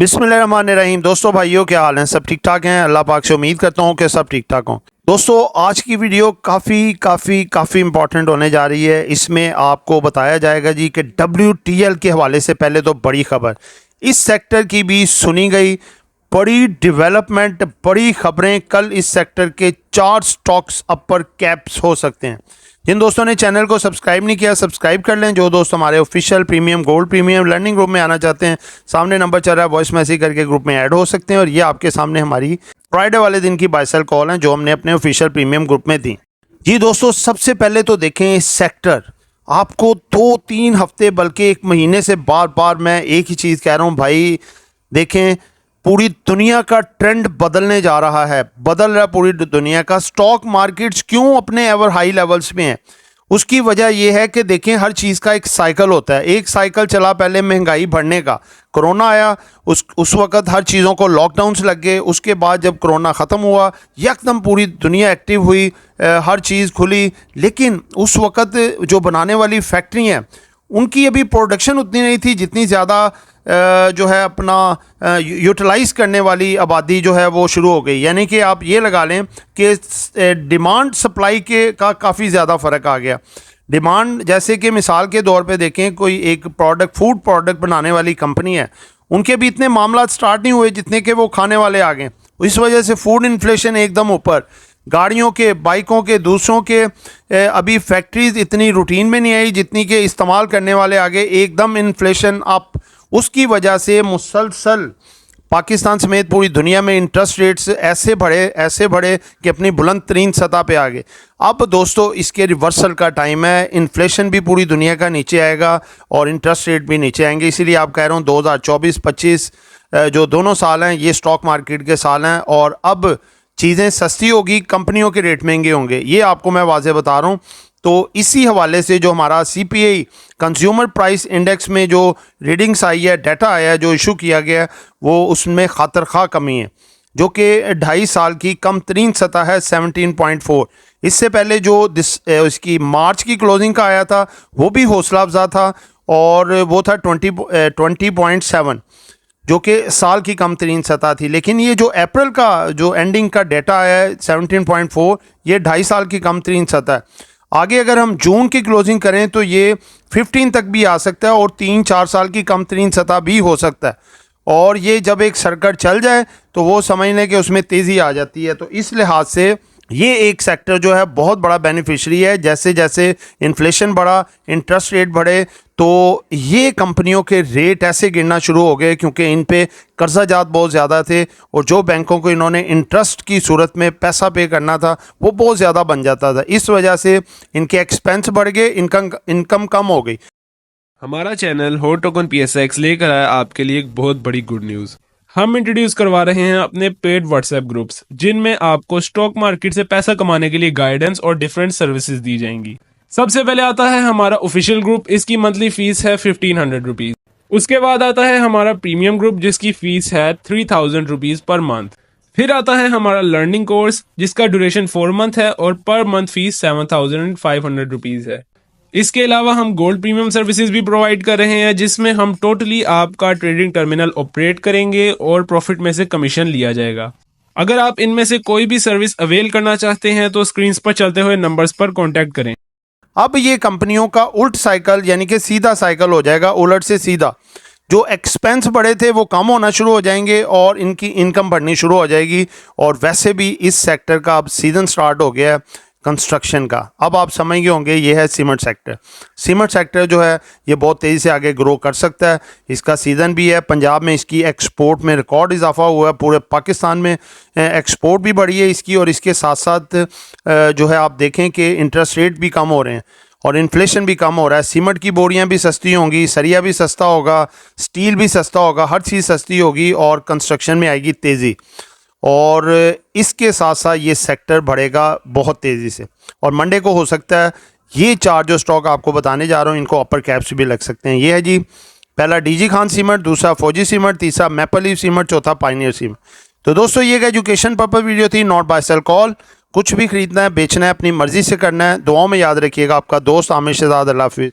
बिस्मिल्लाहिर्रहमानिर्रहीम। दोस्तों भाइयों, क्या हाल है? सब ठीक ठाक हैं? अल्लाह पाक से उम्मीद करता हूँ कि सब ठीक ठाक हों। दोस्तों, आज की वीडियो काफ़ी इंपॉर्टेंट होने जा रही है। इसमें आपको बताया जाएगा जी कि WTL के हवाले से पहले तो बड़ी खबर, इस सेक्टर की भी सुनी गई बड़ी डेवलपमेंट, बड़ी खबरें। कल इस सेक्टर के 4 स्टॉक्स अपर कैप्स हो सकते हैं। जिन दोस्तों ने चैनल को सब्सक्राइब नहीं किया, सब्सक्राइब कर लें। जो दोस्त हमारे official premium, gold premium learning group में आना चाहते हैं, सामने नंबर चल रहा है, वॉइस मैसेज करके ग्रुप में ऐड हो सकते हैं। और ये आपके सामने हमारी फ्राइडे वाले दिन की बाय सेल कॉल है जो हमने अपने ऑफिशियल प्रीमियम ग्रुप में दी। जी दोस्तों, सबसे पहले तो देखें इस सेक्टर, आपको 2-3 हफ्ते बल्कि 1 महीने से बार बार मैं एक ही चीज़ कह रहा हूँ भाई, देखें पूरी दुनिया का ट्रेंड बदलने जा रहा है, बदल रहा है पूरी दुनिया का। स्टॉक मार्केट्स क्यों अपने एवर हाई लेवल्स पे हैं? उसकी वजह यह है कि देखें हर चीज़ का एक साइकिल होता है। एक साइकिल चला पहले महंगाई बढ़ने का, कोरोना आया, उस वक्त हर चीज़ों को लॉकडाउन्स लग गए। उसके बाद जब कोरोना ख़त्म हुआ, यकदम पूरी दुनिया एक्टिव हुई, हर चीज़ खुली। लेकिन उस वक्त जो बनाने वाली फैक्ट्री हैं उनकी अभी प्रोडक्शन उतनी नहीं थी जितनी ज़्यादा जो है अपना यूटिलाइज़ करने वाली आबादी जो है वो शुरू हो गई। यानी कि आप ये लगा लें कि डिमांड सप्लाई के का काफ़ी ज़्यादा फ़र्क आ गया। डिमांड, जैसे कि मिसाल के तौर पे देखें, कोई एक प्रोडक्ट, फूड प्रोडक्ट बनाने वाली कंपनी है, उनके भी इतने मामला स्टार्ट नहीं हुए जितने के वो खाने वाले आ गए। इस वजह से फूड इन्फ्लेशन एकदम ऊपर, गाड़ियों के, बाइकों के, दूसरों के अभी फैक्ट्रीज इतनी रूटीन में नहीं आई जितनी के इस्तेमाल करने वाले आगे, एकदम इन्फ्लेशन अप। उसकी वजह से मुसलसल पाकिस्तान समेत पूरी दुनिया में इंटरेस्ट रेट्स ऐसे बढ़े कि अपनी बुलंद तरीन सतह पे आ गए। अब दोस्तों इसके रिवर्सल का टाइम है। इन्फ्लेशन भी पूरी दुनिया का नीचे आएगा और इंटरेस्ट रेट भी नीचे आएंगे। इसीलिए आप कह रहा हूँ 2024-25 जो दोनों साल हैं ये स्टॉक मार्केट के साल हैं और अब चीज़ें सस्ती होगी, कंपनियों के रेट महंगे होंगे, ये आपको मैं वाज़े बता रहा हूँ। तो इसी हवाले से जो हमारा CPI कंज्यूमर प्राइस इंडेक्स में जो रीडिंग्स आई है, डाटा आया है, जो इशू किया गया है, वो उसमें खातर खा कमी है जो कि 2.5 साल की कम तरीन सतह है, 17.4। इससे पहले जो इसकी मार्च की क्लोजिंग का आया था वो भी हौसला अफजा था और वो था 20.7 जो कि साल की कम तरीन सतह थी। लेकिन ये जो अप्रैल का जो एंडिंग का डेटा आया है 17.4, ये 2.5 साल की कम तरीन सतह है। आगे अगर हम जून की क्लोजिंग करें तो ये 15 तक भी आ सकता है और 3-4 साल की कम तरीन सतह भी हो सकता है। और ये जब एक सर्किट चल जाए तो वो समझ लें कि उसमें तेज़ी आ जाती है। तो इस लिहाज से ये एक सेक्टर जो है बहुत बड़ा बेनिफिशरी है। जैसे जैसे इन्फ्लेशन बढ़ा, इंटरेस्ट रेट बढ़े, तो ये कंपनियों के रेट ऐसे गिरना शुरू हो गए क्योंकि इन पे कर्जाजात बहुत ज़्यादा थे और जो बैंकों को इन्होंने इंटरेस्ट की सूरत में पैसा पे करना था वो बहुत ज़्यादा बन जाता था। इस वजह से इनके एक्सपेंस बढ़ गए, इनकम कम हो गई। हमारा चैनल हॉट टोकन PSX लेकर आया आपके लिए एक बहुत बड़ी गुड न्यूज़। हम इंट्रोड्यूस करवा रहे हैं अपने पेड व्हाट्सएप ग्रुप्स जिनमें आपको स्टॉक मार्केट से पैसा कमाने के लिए गाइडेंस और डिफरेंट सर्विसेज दी जाएंगी। सबसे पहले आता है हमारा ऑफिशियल ग्रुप, इसकी मंथली फीस है 1500 रुपीज़। उसके बाद आता है हमारा प्रीमियम ग्रुप जिसकी फीस है 3000 रुपीज़ पर मंथ। फिर आता है हमारा लर्निंग कोर्स जिसका ड्यूरेशन 4 मंथ है और पर मंथ फीस 7500 रुपीज़ है। इसके अलावा हम गोल्ड प्रीमियम सर्विसेज भी प्रोवाइड कर रहे हैं जिसमें हम टोटली आपका ट्रेडिंग टर्मिनल ऑपरेट करेंगे और प्रॉफिट में से कमीशन लिया जाएगा। अगर आप इनमें से कोई भी सर्विस अवेल करना चाहते हैं तो स्क्रीन पर चलते हुए नंबर्स पर कॉन्टैक्ट करें। अब ये कंपनियों का उल्ट साइकिल यानी कि सीधा साइकिल हो जाएगा, उलट से सीधा। जो एक्सपेंस बढ़े थे वो कम होना शुरू हो जाएंगे और इनकी इनकम बढ़नी शुरू हो जाएगी। और वैसे भी इस सेक्टर का अब सीज़न स्टार्ट हो गया है कंस्ट्रक्शन का। अब आप समझ गए होंगे ये है सीमेंट सेक्टर। सीमेंट सेक्टर जो है ये बहुत तेज़ी से आगे ग्रो कर सकता है। इसका सीज़न भी है। पंजाब में इसकी एक्सपोर्ट में रिकॉर्ड इजाफा हुआ है, पूरे पाकिस्तान में एक्सपोर्ट भी बढ़ी है इसकी। और इसके साथ साथ जो है आप देखें कि इंटरेस्ट रेट भी कम हो रहे हैं और इन्फ्लेशन भी कम हो रहा है। सीमेंट की बोरियां भी सस्ती होंगी, सरिया भी सस्ता होगा, स्टील भी सस्ता होगा, हर चीज़ सस्ती होगी और कंस्ट्रक्शन में आएगी तेज़ी। और इसके साथ साथ ये सेक्टर बढ़ेगा बहुत तेज़ी से। और मंडे को हो सकता है ये 4 जो स्टॉक आपको बताने जा रहा हूँ इनको अपर कैप्स भी लग सकते हैं। ये है जी, पहला DG खान सीमेंट, दूसरा फौजी सीमेंट, तीसरा मैपल लीफ सीमेंट, चौथा पायनियर सीमेंट। तो दोस्तों ये एक एजुकेशन पर्पज वीडियो थी, नॉट बाय सेल कॉल। कुछ भी खरीदना है, बेचना है, अपनी मर्जी से करना है। दुआओं में याद रखिएगा। आपका दोस्त आमिर शहजाद। अल्लाह हाफिज़।